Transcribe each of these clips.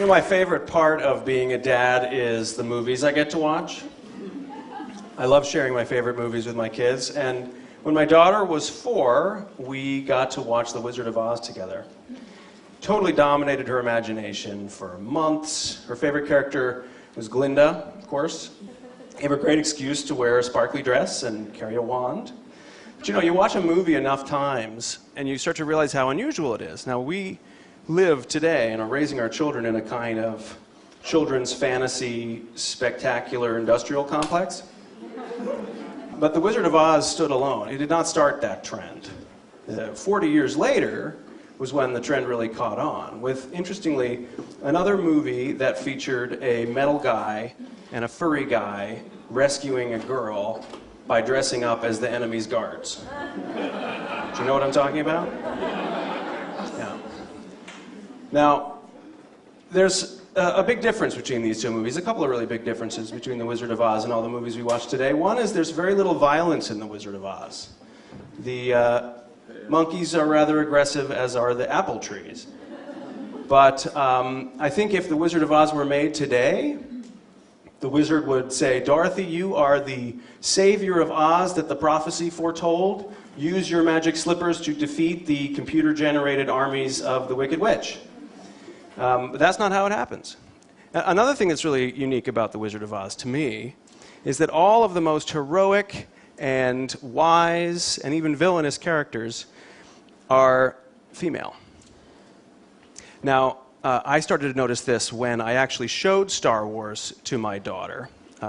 know, my favorite part of being a dad is the movies I get to watch. I love sharing my favorite movies with my kids, and when my daughter was 4, we got to watch The Wizard of Oz together. Totally dominated her imagination for months. Her favorite character was Glinda, of course. Gave her a great excuse to wear a sparkly dress and carry a wand. But you know, you watch a movie enough times, and you start to realize how unusual it is. Now, we live today and are raising our children in a kind of children's fantasy, spectacular industrial complex. But The Wizard of Oz stood alone. It did not start that trend. 40 years later was when the trend really caught on, with, interestingly, another movie that featured a metal guy and a furry guy rescuing a girl by dressing up as the enemy's guards. Do you know what I'm talking about? Yeah. Now, there's a big difference between these two movies, a couple of really big differences between The Wizard of Oz and all the movies we watch today. One is there's very little violence in The Wizard of Oz. The monkeys are rather aggressive, as are the apple trees. But I think if The Wizard of Oz were made today, the wizard would say, Dorothy, you are the savior of Oz that the prophecy foretold. Use your magic slippers to defeat the computer-generated armies of the Wicked Witch. But that's not how it happens. Another thing that's really unique about The Wizard of Oz, to me, is that all of the most heroic and wise and even villainous characters are female. Now, I started to notice this when I actually showed Star Wars to my daughter,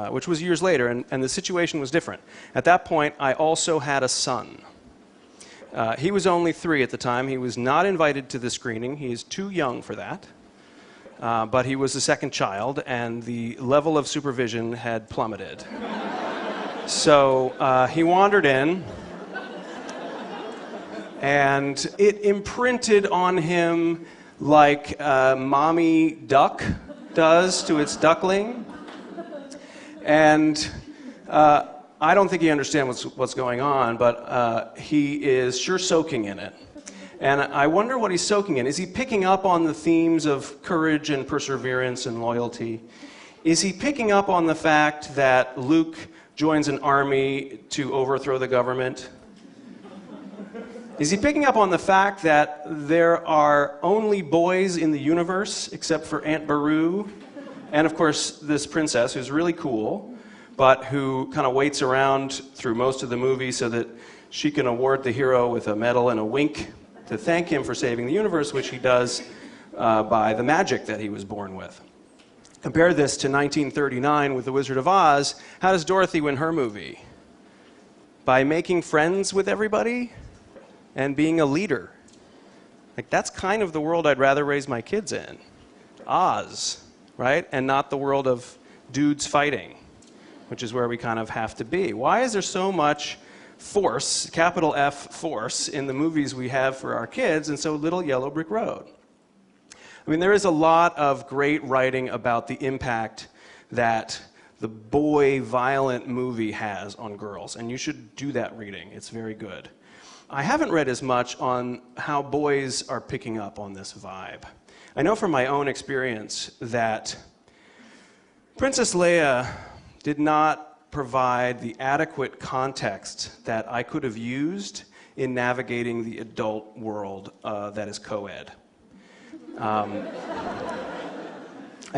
which was years later, and the situation was different. At that point, I also had a son. He was only 3 at the time. He was not invited to the screening. He is too young for that. But he was the second child, and the level of supervision had plummeted. So he wandered in, and it imprinted on him like mommy duck does to its duckling. And I don't think he understands what's going on, but he is sure soaking in it. And I wonder what he's soaking in. Is he picking up on the themes of courage and perseverance and loyalty? Is he picking up on the fact that Luke joins an army to overthrow the government? Is he picking up on the fact that there are only boys in the universe except for Aunt Beru? And of course, this princess who's really cool, but who kind of waits around through most of the movie so that she can award the hero with a medal and a wink to thank him for saving the universe, which he does by the magic that he was born with. Compare this to 1939 with The Wizard of Oz. How does Dorothy win her movie? By making friends with everybody and being a leader. Like, that's kind of the world I'd rather raise my kids in. Oz, right? And not the world of dudes fighting, which is where we kind of have to be. Why is there so much force, capital F force, in the movies we have for our kids and so little Yellow Brick Road? I mean, there is a lot of great writing about the impact that the boy violent movie has on girls, and you should do that reading. It's very good. I haven't read as much on how boys are picking up on this vibe. I know from my own experience that Princess Leia did not provide the adequate context that I could have used in navigating the adult world that is co-ed. I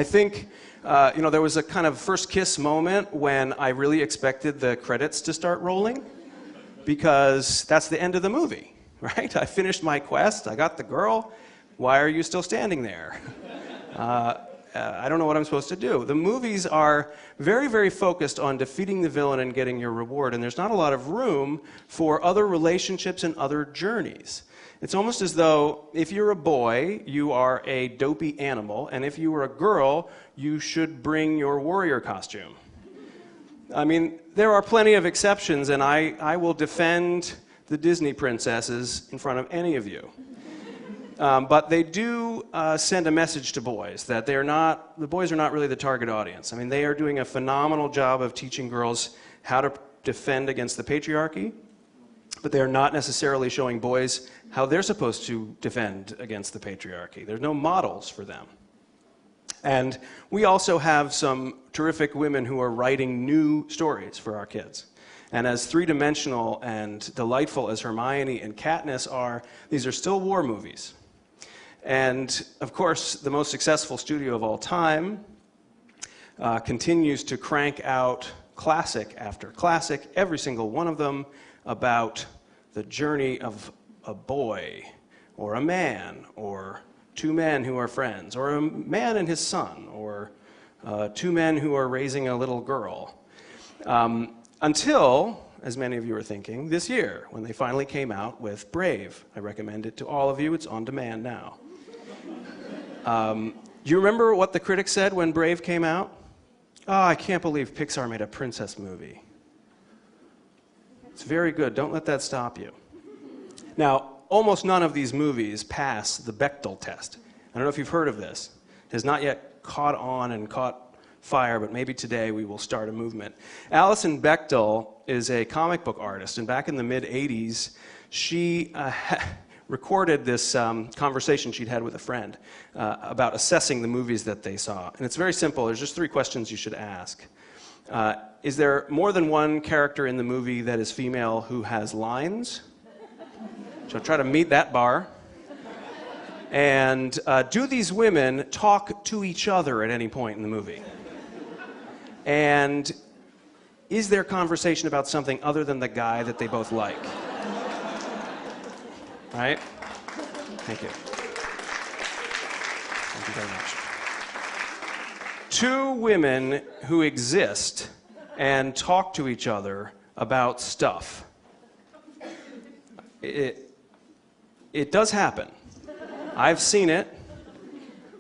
think there was a kind of first kiss moment when I really expected the credits to start rolling, because that's the end of the movie, right? I finished my quest, I got the girl, why are you still standing there? I don't know what I'm supposed to do. The movies are very, very focused on defeating the villain and getting your reward, and there's not a lot of room for other relationships and other journeys. It's almost as though if you're a boy, you are a dopey animal, and if you were a girl, you should bring your warrior costume. I mean, there are plenty of exceptions, and I will defend the Disney princesses in front of any of you. But they do send a message to boys that the boys are not really the target audience. I mean, they are doing a phenomenal job of teaching girls how to defend against the patriarchy, but they are not necessarily showing boys how they're supposed to defend against the patriarchy. There's no models for them. And we also have some terrific women who are writing new stories for our kids. And as three-dimensional and delightful as Hermione and Katniss are, these are still war movies. And of course, the most successful studio of all time continues to crank out classic after classic, every single one of them about the journey of a boy, or a man, or two men who are friends, or a man and his son, or two men who are raising a little girl. Until, as many of you are thinking, this year, when they finally came out with Brave. I recommend it to all of you. It's on demand now. Do you remember what the critics said when Brave came out? Oh, I can't believe Pixar made a princess movie. It's very good. Don't let that stop you. Now, almost none of these movies pass the Bechdel test. I don't know if you've heard of this. It has not yet caught on and caught fire, but maybe today we will start a movement. Alison Bechdel is a comic book artist, and back in the mid-'80s, she recorded this conversation she'd had with a friend about assessing the movies that they saw. And it's very simple. There's just 3 questions you should ask. Is there more than one character in the movie that is female who has lines? So try to meet that bar. And do these women talk to each other at any point in the movie? And is there conversation about something other than the guy that they both like? Right? Thank you. Thank you very much. 2 women who exist and talk to each other about stuff. It does happen. I've seen it,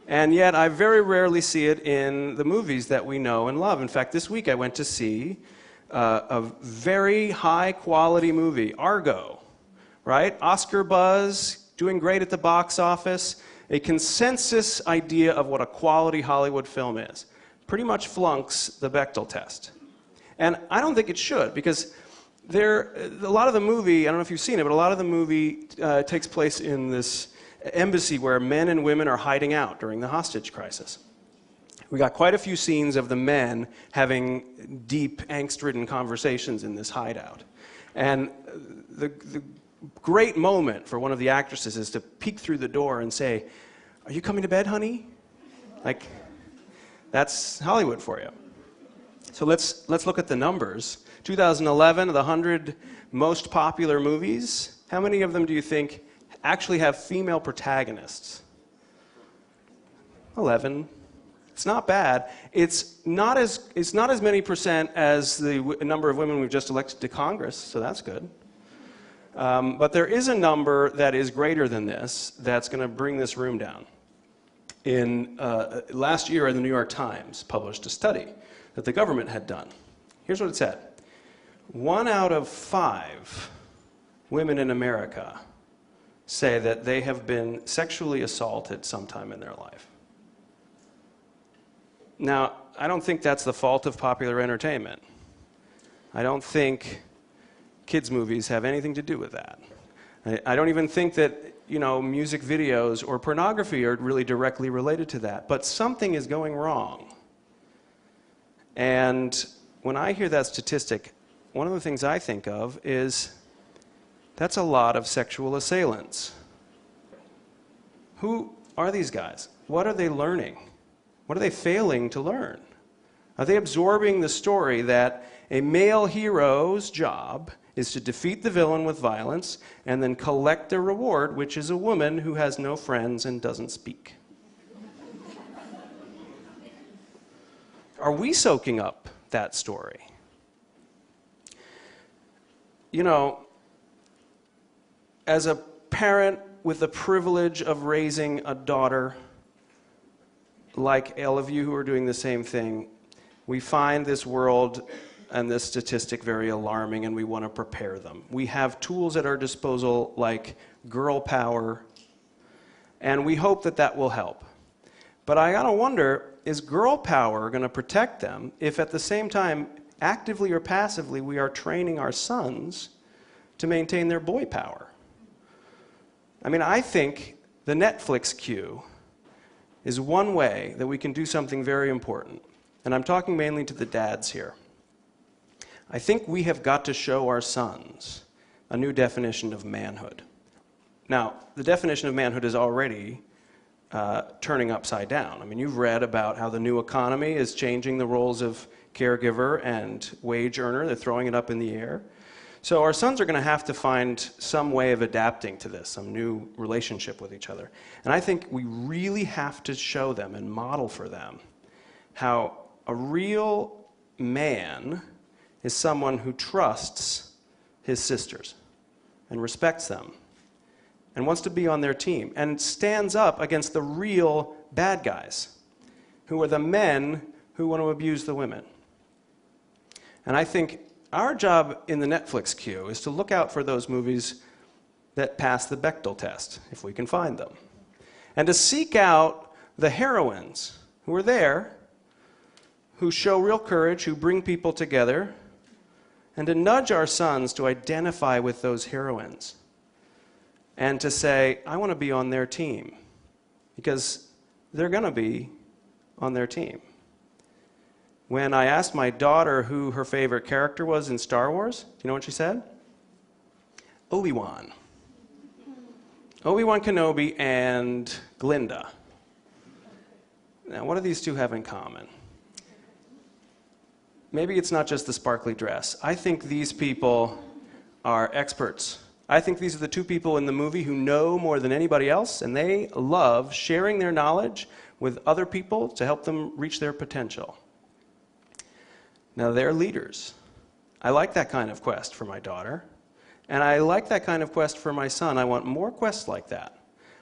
and yet I very rarely see it in the movies that we know and love. In fact, this week I went to see a very high-quality movie, Argo, right? Oscar buzz, doing great at the box office, a consensus idea of what a quality Hollywood film is. Pretty much flunks the Bechdel test. And I don't think it should, because a lot of the movie, I don't know if you've seen it, but a lot of the movie takes place in this embassy where men and women are hiding out during the hostage crisis. We got quite a few scenes of the men having deep, angst-ridden conversations in this hideout. And the great moment for one of the actresses is to peek through the door and say, "Are you coming to bed, honey?" Like, that's Hollywood for you. So let's look at the numbers. 2011, the 100 most popular movies. How many of them do you think actually have female protagonists? 11. It's not bad. It's not as many percent as the number of women we've just elected to Congress, so that's good. But there is a number that is greater than this that's going to bring this room down. Last year, the New York Times published a study that the government had done. Here's what it said. 1 out of 5 women in America say that they have been sexually assaulted sometime in their life. Now, I don't think that's the fault of popular entertainment. I don't think kids' movies have anything to do with that. I don't even think that, music videos or pornography are really directly related to that. But something is going wrong. And when I hear that statistic, one of the things I think of is that's a lot of sexual assailants. Who are these guys? What are they learning? What are they failing to learn? Are they absorbing the story that a male hero's job is to defeat the villain with violence and then collect a reward, which is a woman who has no friends and doesn't speak? Are we soaking up that story? As a parent with the privilege of raising a daughter, like all of you who are doing the same thing, we find this world and this statistic very alarming, and we want to prepare them. We have tools at our disposal like girl power, and we hope that that will help. But I gotta wonder, is girl power going to protect them if at the same time, actively or passively, we are training our sons to maintain their boy power? I mean, I think the Netflix queue is one way that we can do something very important. And I'm talking mainly to the dads here. I think we have got to show our sons a new definition of manhood. Now, the definition of manhood is already turning upside down. I mean, you've read about how the new economy is changing the roles of caregiver and wage earner. They're throwing it up in the air. So our sons are going to have to find some way of adapting to this, some new relationship with each other. And I think we really have to show them and model for them how a real man is someone who trusts his sisters and respects them and wants to be on their team and stands up against the real bad guys, who are the men who want to abuse the women. And I think our job in the Netflix queue is to look out for those movies that pass the Bechdel test, if we can find them, and to seek out the heroines who are there, who show real courage, who bring people together, and to nudge our sons to identify with those heroines and to say, I want to be on their team, because they're going to be on their team. When I asked my daughter who her favorite character was in Star Wars, do you know what she said? Obi-Wan. Obi-Wan Kenobi and Glinda. Now, what do these two have in common? Maybe it's not just the sparkly dress. I think these people are experts. I think these are the two people in the movie who know more than anybody else, and they love sharing their knowledge with other people to help them reach their potential. Now, they're leaders. I like that kind of quest for my daughter, and I like that kind of quest for my son. I want more quests like that.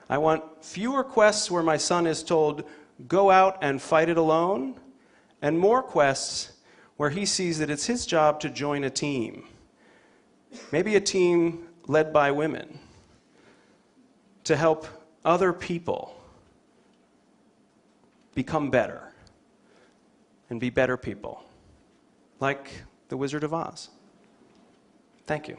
I want fewer quests where my son is told, go out and fight it alone, and more quests where he sees that it's his job to join a team. Maybe a team led by women, to help other people become better and be better people, like the Wizard of Oz. Thank you.